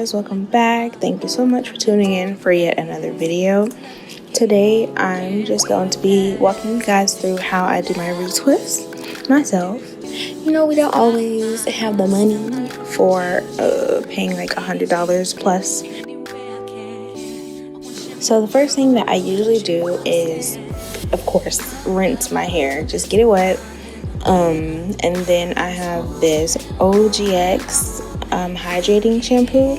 guys, welcome back. Thank you so much for tuning in for yet another video. Today I'm just going to be walking you guys through how I do my retwist myself. You know, we don't always have the money for paying like $100 plus. So the first thing that I usually do is, of course, rinse my hair. Just get it wet. And then I have this OGX hydrating shampoo,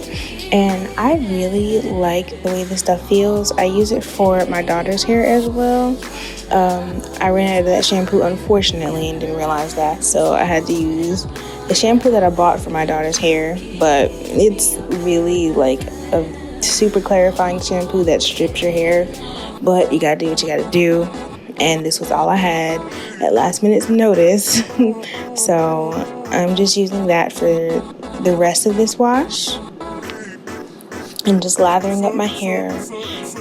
and I really like the way this stuff feels. I use it for my daughter's hair as well. I ran out of that shampoo, unfortunately, and didn't realize that, so I had to use the shampoo that I bought for my daughter's hair. But it's really like a super clarifying shampoo that strips your hair, but you gotta do what you gotta do, and this was all I had at last minute's notice. So I'm just using that for the rest of this wash and just lathering up my hair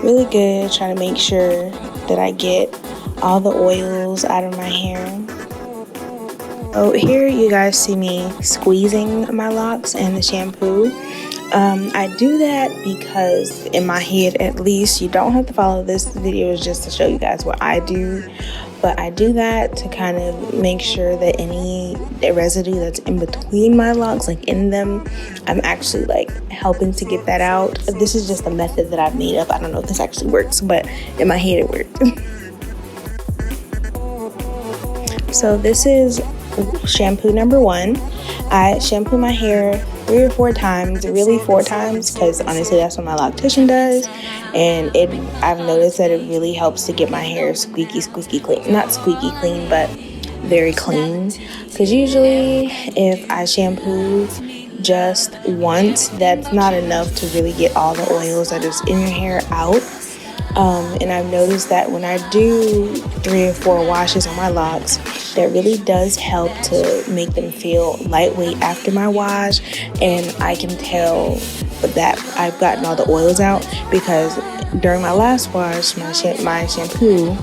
really good, trying to make sure that I get all the oils out of my hair. So here you guys see me squeezing my locks and the shampoo. I do that because in my head, at least, you don't have to follow this video, is just to show you guys what I do, but I do that to kind of make sure that any residue that's in between my locks, like in them, I'm actually like helping to get that out. This is just a method that I've made up. I don't know if this actually works, but in my head it worked. So this is shampoo number 1. I shampoo my hair 3 or 4 times, really 4 times, because honestly that's what my loctician does, and I've noticed that it really helps to get my hair squeaky clean. Not squeaky clean, but very clean, because usually if I shampoo just once, that's not enough to really get all the oils that is in your hair out. And I've noticed that when I do 3 or 4 washes on my locks, that really does help to make them feel lightweight after my wash, and I can tell that I've gotten all the oils out, because during my last wash, my shampoo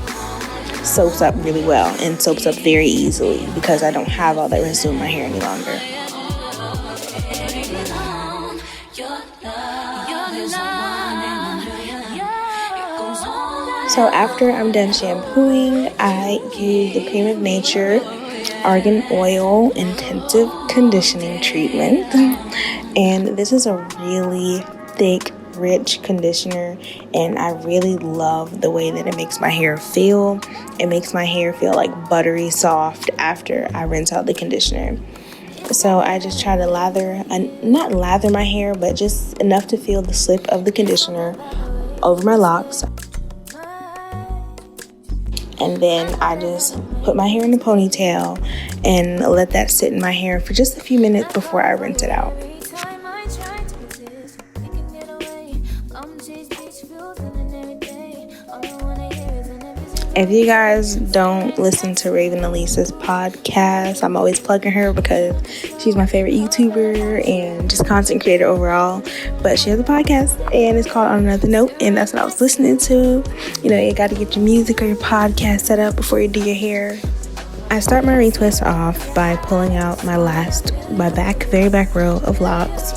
soaks up really well and soaks up very easily because I don't have all that residue in my hair any longer. So after I'm done shampooing, I use the Cream of Nature Argan Oil Intensive Conditioning Treatment. And this is a really thick, rich conditioner, and I really love the way that it makes my hair feel. It makes my hair feel like buttery soft after I rinse out the conditioner. So I just try to not lather my hair, but just enough to feel the slip of the conditioner over my locks. And then I just put my hair in a ponytail and let that sit in my hair for just a few minutes before I rinse it out. If you guys don't listen to Raven Elisa's podcast, I'm always plugging her because she's my favorite YouTuber and just content creator overall. But she has a podcast and it's called On Another Note, and that's what I was listening to. You know, you got to get your music or your podcast set up before you do your hair. I start my retwist off by pulling out my very back row of locks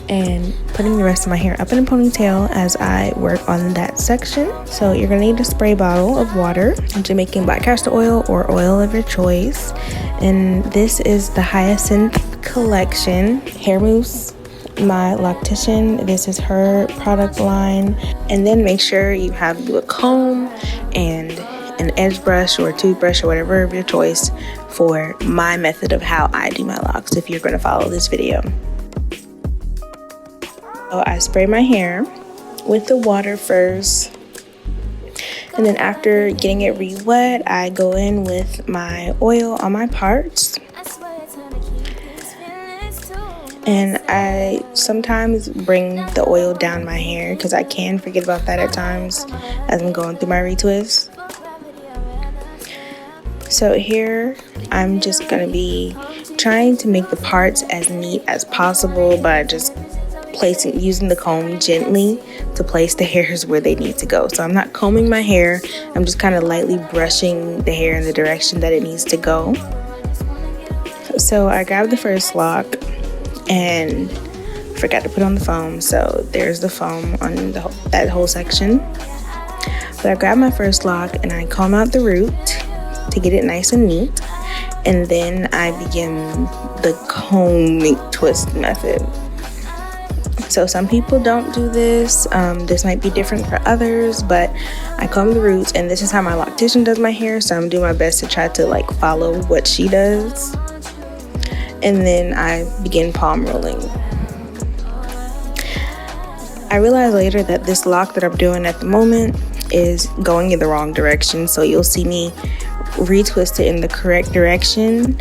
and putting the rest of my hair up in a ponytail as I work on that section. So you're gonna need a spray bottle of water, Jamaican black castor oil or oil of your choice. And this is the Hyacinth Collection hair mousse. My loctician, this is her product line. And then make sure you have a comb and an edge brush or a toothbrush or whatever of your choice for my method of how I do my locks, if you're gonna follow this video. So I spray my hair with the water first, and then after getting it re-wet, I go in with my oil on my parts. And I sometimes bring the oil down my hair because I can forget about that at times as I'm going through my retwist. So here I'm just going to be trying to make the parts as neat as possible by just using the comb gently to place the hairs where they need to go. So I'm not combing my hair, I'm just kind of lightly brushing the hair in the direction that it needs to go. So I grab the first lock and forgot to put on the foam, so there's the foam on that whole section. But I grab my first lock and I comb out the root to get it nice and neat, and then I begin the comb twist method. So some people don't do this. This might be different for others, but I comb the roots, and this is how my loctician does my hair, so I'm doing my best to try to like follow what she does. And then I begin palm rolling. I realized later that this lock that I'm doing at the moment is going in the wrong direction, so you'll see me retwist it in the correct direction.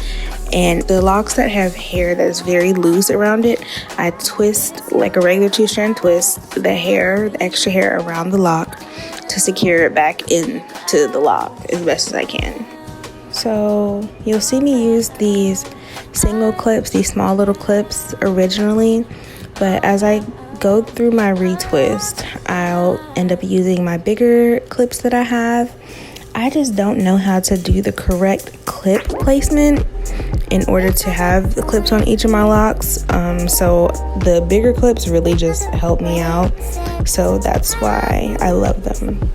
And the locks that have hair that is very loose around it, I twist like a regular 2-strand twist the extra hair around the lock to secure it back into the lock as best as I can. So you'll see me use these single clips, these small little clips originally, but as I go through my retwist, I'll end up using my bigger clips that I have. I just don't know how to do the correct clip placement in order to have the clips on each of my locks. So the bigger clips really just help me out. So that's why I love them.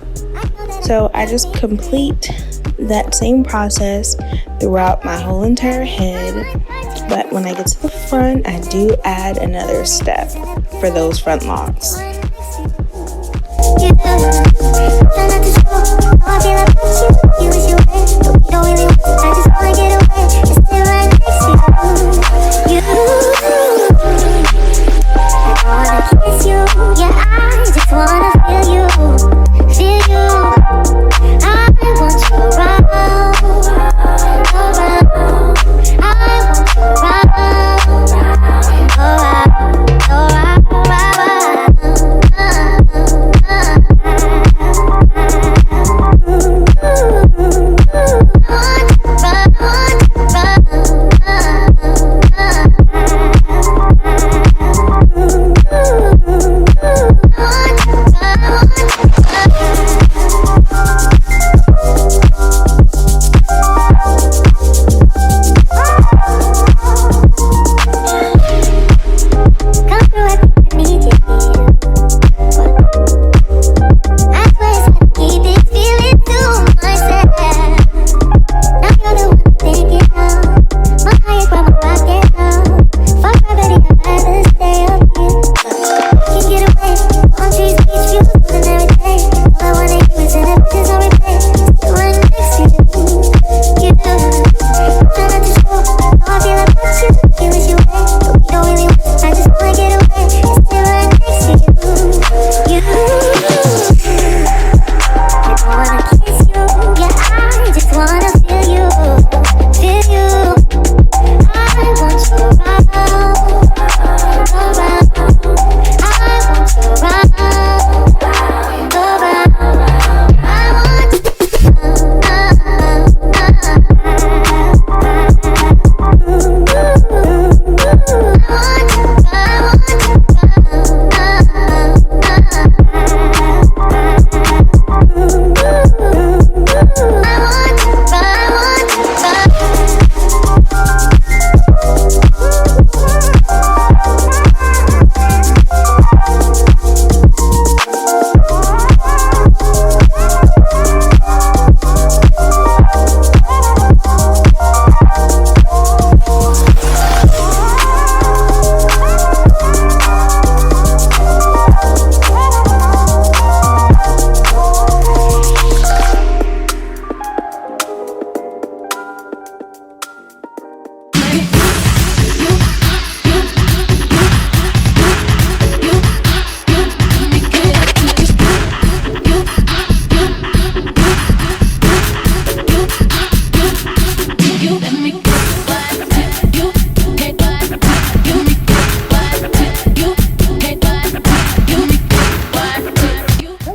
So I just complete that same process throughout my whole entire head. But when I get to the front, I do add another step for those front locks.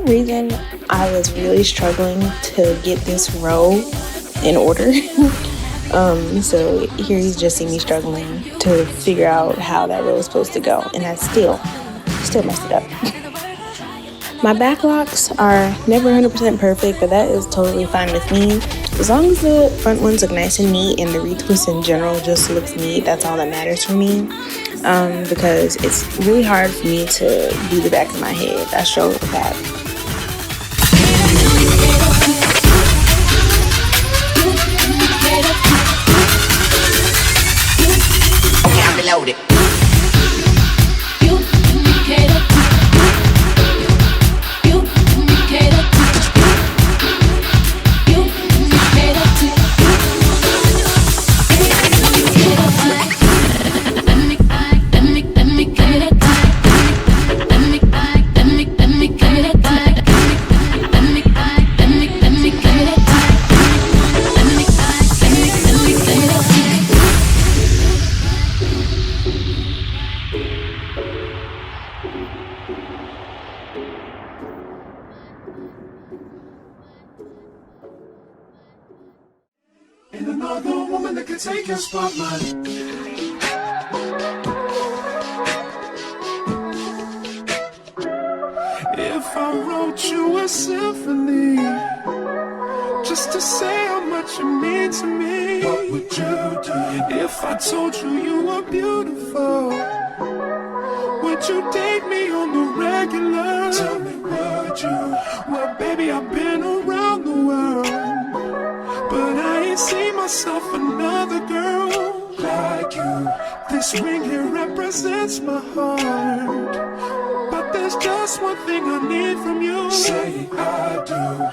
reason I was really struggling to get this row in order. So here you just see me struggling to figure out how that row is supposed to go, and I still messed it up. My back locks are never 100% perfect, but that is totally fine with me. As long as the front ones look nice and neat and the retwist in general just looks neat, that's all that matters for me. because it's really hard for me to do the back of my head. I struggle with that. Okay, I'm reloaded. And another woman that could take your spotlight. If I wrote you a symphony, just to say how much you mean to me, what would you do? If I told you you were beautiful, would you date me on the regular? Tell me, would you? Well, baby, I've been around the world, but I ain't seen myself another girl like you. This ring here represents my heart, but there's just one thing I need from you. Say I do,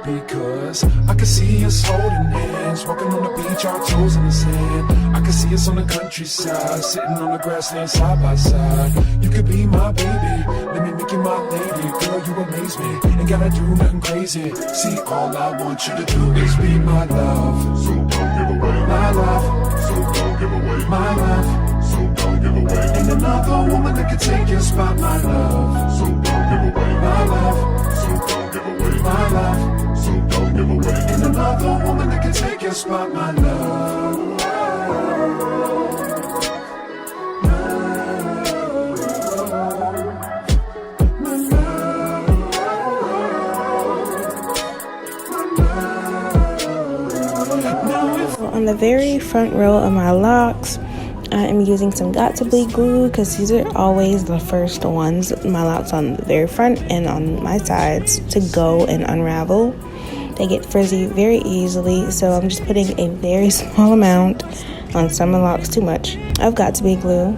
because I can see us holding hands, walking on the beach, our toes in the sand. I can see us on the countryside, sitting on the grassland side by side. You could be my baby, let me make you my lady. Girl, you amaze me, ain't gotta do nothing crazy. See, all I want you to do is be my love. So don't give away my love. So don't give away my love. So don't give away. Ain't another woman that can take your spot, my love. So don't give away my love. So don't give away my love. So don't give away. Ain't another woman that can take your spot, my love. On the very front row of my locks, I am using some Got to Bleed glue because these are always the first ones, my locks on the very front and on my sides, to go and unravel. They get frizzy very easily, so I'm just putting a very small amount on some of the locks, too much, of Got to Bleed glue,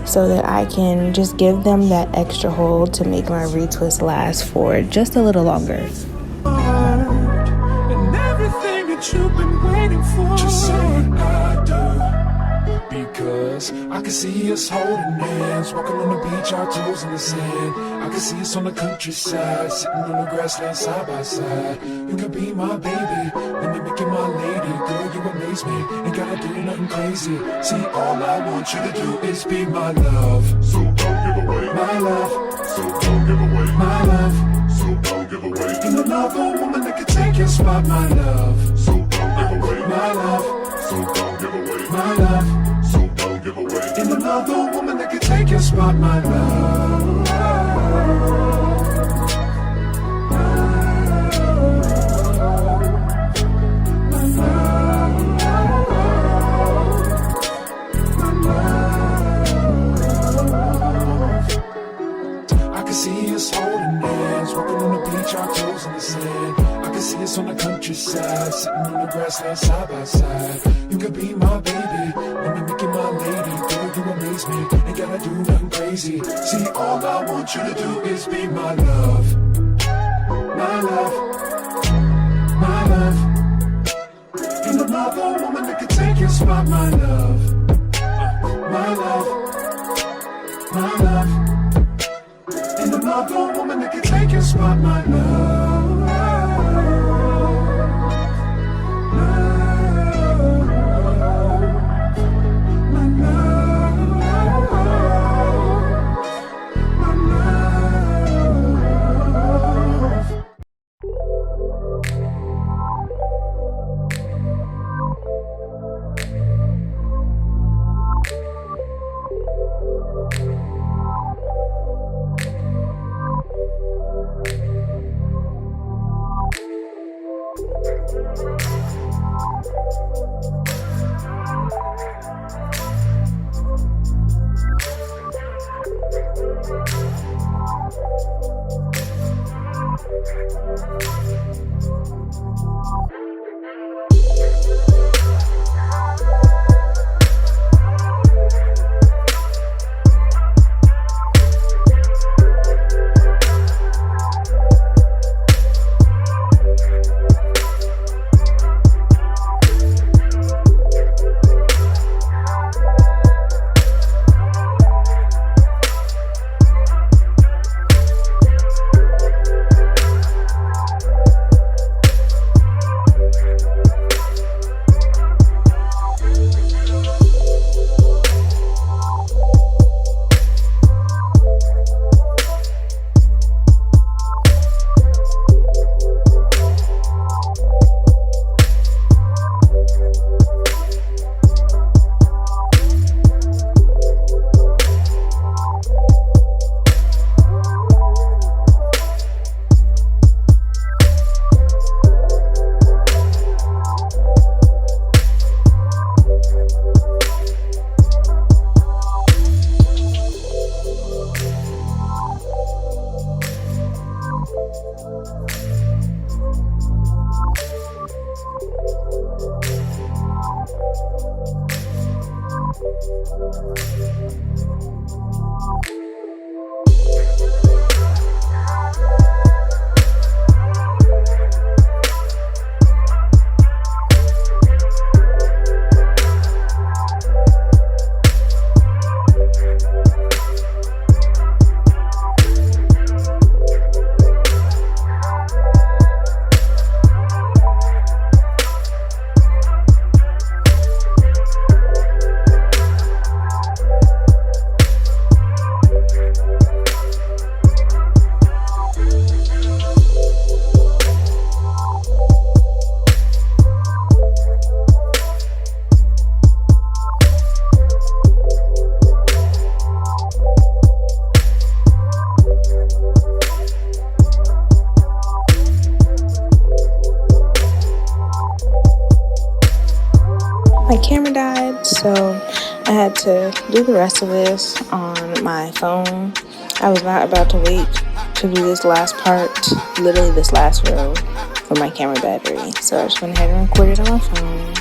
so that I can just give them that extra hold to make my retwist last for just a little longer. And everything that you've been waiting for, just say I do, because I can see us holding hands, walking on the beach, our toes in the sand. I can see us on the countryside, sitting on the grassland side by side. You can be my baby, let me make you my lady. Girl, you amaze me, ain't gotta do nothing crazy. See, all I want you to do is be my love. So don't give away my love. So don't give away my love. So don't give away. Ain't another woman that can take your spot, my love. So don't give away my love. So don't give away my love. So don't give away. Ain't another woman that can take your spot, my love. See us holding hands, walking on the beach, our toes in the sand. I can see us on the countryside, sitting on the grassland side by side. You could be my baby, let me make you my lady. Girl, you amaze me, ain't gotta do nothing crazy. See, all I want you to do is be my love. My love. My love. Ain't another woman that can take your spot, my love. My love. My love. Ain't another woman that can take your spot, my love. My love. My love. My camera died, so I had to do the rest of this on my phone. I was not about to wait to do this last part, literally this last row, for my camera battery. So I just went ahead and recorded on my phone.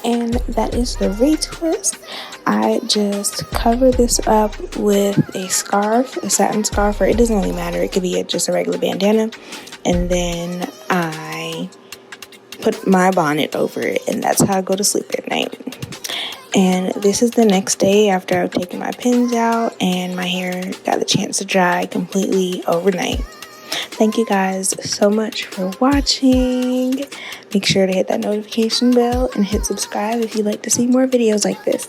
And that is the retwist. I just cover this up with a scarf, a satin scarf, or it doesn't really matter. It could be just a regular bandana. And then I put my bonnet over it, and that's how I go to sleep at night. And this is the next day after I've taken my pins out and my hair got the chance to dry completely overnight. Thank you guys so much for watching. Make sure to hit that notification bell and hit subscribe if you'd like to see more videos like this.